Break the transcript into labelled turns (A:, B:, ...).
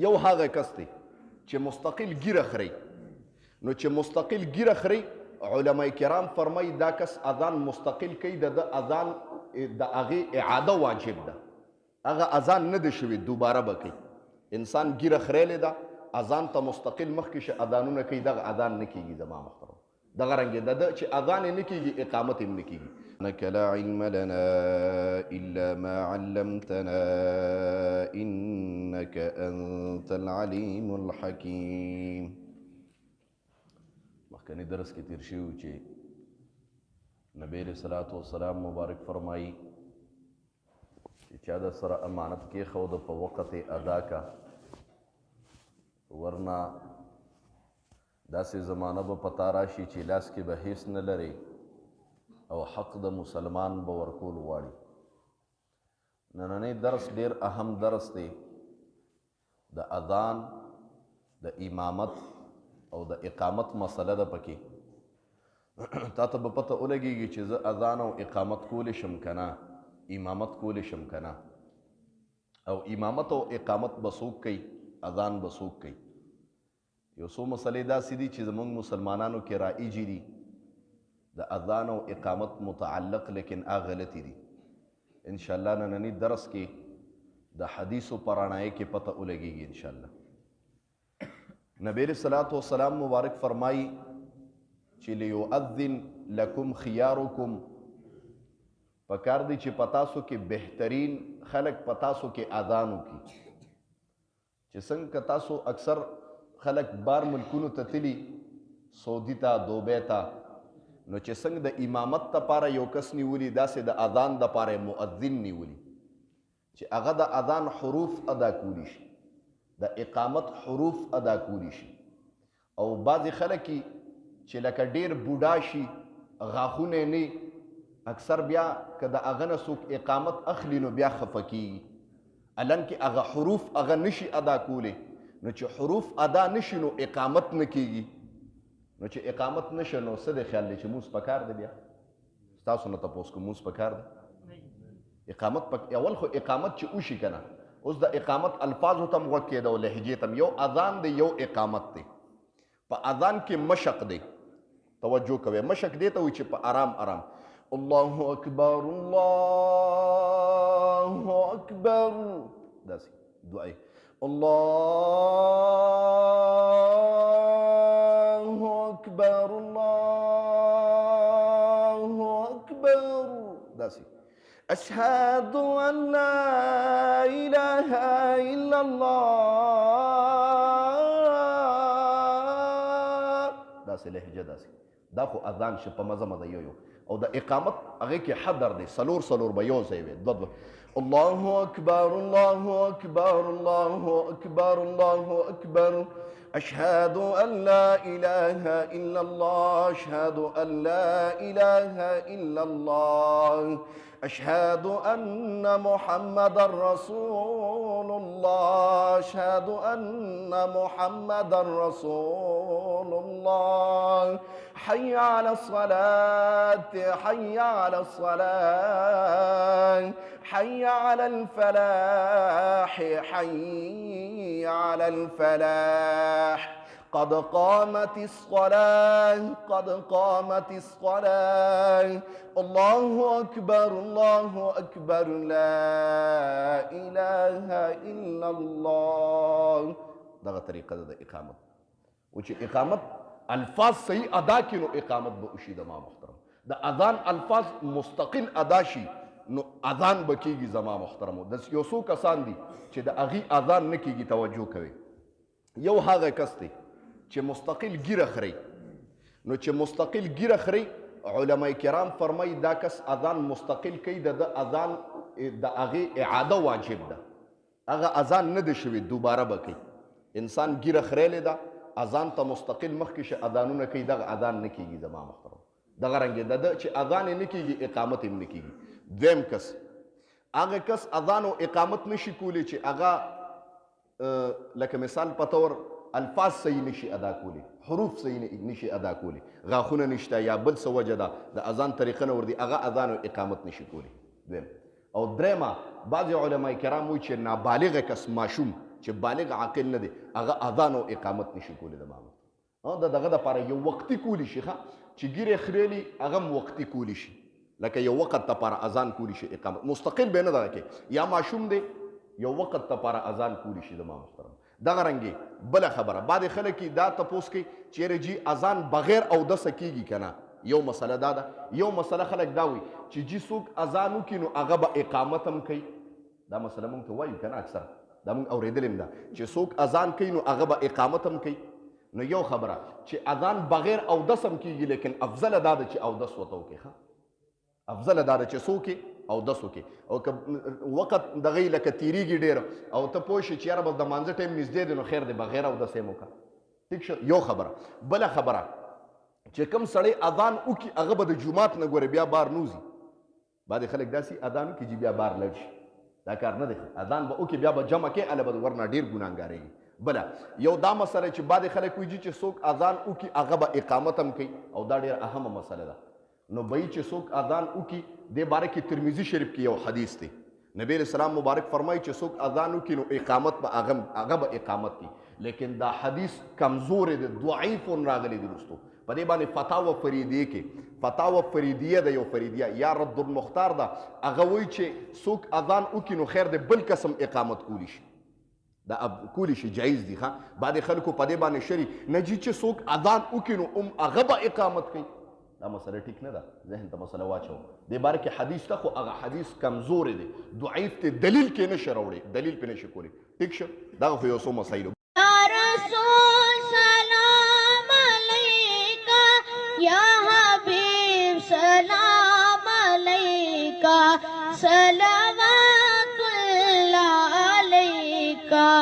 A: یو هغه کس دی چې مستقل ګیره خوري. نو چې مستقل ګیره خوري علما کرام فرمایي دا کس اذان مستقل کوي، د اذان د هغې اعاده واجب ده، هغه اذان نه ده شوي، دوباره به کوي. انسان ګیره خریلې ده، اذان ته مستقل مخکې شه اذانونه کوي، دغه اذان نه کېږي زما محترم. دغه رنګې د ده چې اذان یې نه کېږي اقامت یې هم نه کېږي. انک لا علم لنا الا ما علمتنا انک انت العلیم الحکیم. مخکنی درس کې تیر شوي چې نبی علیه الصلاة والسلام مبارک فرمایي چې چا د سره امانت کېښوده په وخت یې ادا کا، ورنه داسې زمانه به پتا راشي چې لاس کې به هیڅ نه لري او حق د مسلمان به ورکول غواړي. نننی درس ډېر اهم درس دی، د اذان د امامت او د اقامت مسله ده. پکې تا ته به پته ولګېږي چې زه اذان او اقامت کولی شم که نه، امامت کولی شم که نه، او امامت او اقامت به څوک کوي، اذان به څوک کوي. یو څو مسلې داسې دي چې زموږ مسلمانانو کې رایجې دي د اذان او اقامت متعلق، لیکن هغه غلطي دي. انشاءالله نننی درس کې د حدیثو په رڼایۍ کې پته ولګېږي انشاءالله. نبی علیه الصلاة والسلام مبارک فرمایي چې لیؤذن لکم خیارکم، پکار دی چې په تاسو کې بهترین خلک په تاسو کې اذان وکړي. چې څنګه که تاسو اکثر خلک بار ملکونو ته تلي، سعودي ته، دوبۍ ته، نو چې څنګه د امامت دپاره یو کس نیولي، داسې د اذان دپاره مؤذن نیولي چې هغه د اذان حروف ادا کولی شي، د اقامت حروف ادا کولی شي. او بعضې خلک چې لکه ډېر بوډا شي، غاښونه نه، اکثر بیا که د هغه نه څوک اقامت اخلي نو بیا خفه کېږي، الان کې هغه حروف هغه نشي ادا کولی. نو چې حروف ادا نشي نو اقامت نه کېږي. نو چې اقامت نشه نو څه دی خیال دی چې مونځ پکار دی؟ بیا ستاسو نه تپوس کوم مونځ پکار دی؟ اقامت اول خو اقامت چې وشي که نه، اوس د اقامت الفاظو ته م غوږ کېده او لهجې ته م. یو اذان دی، یو اقامت دی. په اذان کې مشق دی، توجه کوئ، مشق دی ته وایي چې په آرام آرام الله اکبر الله اکبر، داسې دعای الله اکبر الله اکبر، داسې اشهد ان لا اله الا الله، داسې لهجه داسې. دا خو اذان شه په مزه مزه یو. او د اقامت هغې کې حدر دی، څلور به یو ځای وي، دوه الله اکبر الله اکبر الله اکبر الله اکبر اشهد ان لا اله الا الله اشهد ان لا اله الا الله اشهد ان محمد رسول الله اشهد ان محمد رسول الله حي على الصلاة حي على الصلاة حي على الفلاح حي على الفلاح قد قامت الصلاة قد قامت الصلاة الله أكبر لا إله إلا الله. دغه طریقه ده د اقامت. و چې اقامت الفاظ صحیح ادا کړي نو اقامت به وشي. زما محترم د اذان الفاظ مستقل ادا شي نو اذان به کېږي. زما محترمو د یو څو کسان دي چې د هغې اذان نه کېږي، توجه کوئ. یو هغه کس دی چې مستقل ګیره خوري. نو چې مستقل ګیره خوري علما کرام فرمایي دا کس اذان مستقل کوي، د اذان د هغې اعاده واجب ده، هغه اذان نه ده شوي، دوباره به کوي. انسان ګیره خریلې ده، اذان ته مستقل مخکې شه اذانونه کوي، دغه اذان نه کېږي. زما محترم دغه رنګې ده چې اذان یې نه کېږي اقامت یې نه کېږي. دویم کس هغه کس اذان او اقامت نشي کولی چې هغه لکه مثال په طور الفاظ صحیح نشي ادا کولی، حروف صحیح نشي ادا کولی، غاښونه نشته یا بل څه وجه ده د اذان طریقه نه وردي، هغه اذان او اقامت نشي کولی. دویم او درېیمه بعضې علما کرام وایي چې نابالغه کس ماشوم چې بالغ عاقل نه دی هغه اذان او اقامت نشي کولی د مامور د دغه دپاره یو وختي کولی شي چې ګیرې خریلي هغه هم وختي کولی شي لکه یو وخت دپاره اذان کولی شي اقامت مستقل به نه دغه کې یا ماشوم دی یو وخت دپاره اذان کولی شي د ما محترم دغه رنګې بله خبره بعد خلک دا تپوس کوي چیرې جی اذان بغیر اودسه کیږي که نه یو مسله دا ده یو مسله خلک دا وایي چې جی څوک اذان وکړي نو هغه به اقامت هم کوي دا مسله مونږ ته وایو که نه اکثر دا مونږ اورېدلې هم ده چې څوک اذان کوي نو هغه به اقامت هم کوي نو یو خبره چې اذان بغیر اودس هم کیږي لیکن افضل دا ده چې اودس ورته وکړي افضل دا ده چې څوک اودس وکړي او که وخت دغه لکه تیریږي ډېر او ته پوه شې چې یاره بس د مانځه ټایم نږدې دی نو خیر دی بغیر اودس یې وکړه ټیک شو یو خبره بله خبره چې کوم سړی اذان وکړي هغه به د جومات نه ګورې بیا بار نوځي بعضې خلک داسې اذان وکړي چې بیا بار لړ شي دا کار نه دی اذان به وکړي بیا به جمع کوي هله به ورنه ډېر ګناهګارېږي بله یو دا مسله چې بعضې خلک وایي چې څوک اذان وکړي هغه به اقامت هم کوي او دا ډېره اهمه مسله ده نو بهی چې څوک اذان وکړي دې باره کې ترمذي شریف کې یو حدیث دی نبی علیہ السلام مبارک فرمایي چې څوک اذان وکړي نو اقامت به هغه به اقامت کوي لیکن دا حدیث کمزور دی ضعیف راغلی دی رستو په دې باندې فتاوی فریدیه کې فتاوی فریدیه ده یو فریدیه یا رد المختار ده هغه وایي چې څوک اذان وکړي نو خیر دی بل قسم اقامت کولی شي دا کولی شي جایز دي ښه بعضې خلکو په دې باندې شري نه جي چې څوک اذان وکړي نو هغه به اقامت کوي دا مسله ټیک نه ده ذهن ته مسله واچو دې باره کې حدیث ته خو هغه حدیث کمزورې دی ضعیف دی دلیل کې نشي راوړی دلیل پې نشي کولی ټیک شو دغه خو یو څو مسایلو
B: या हबीब सलाम अलैका सलाम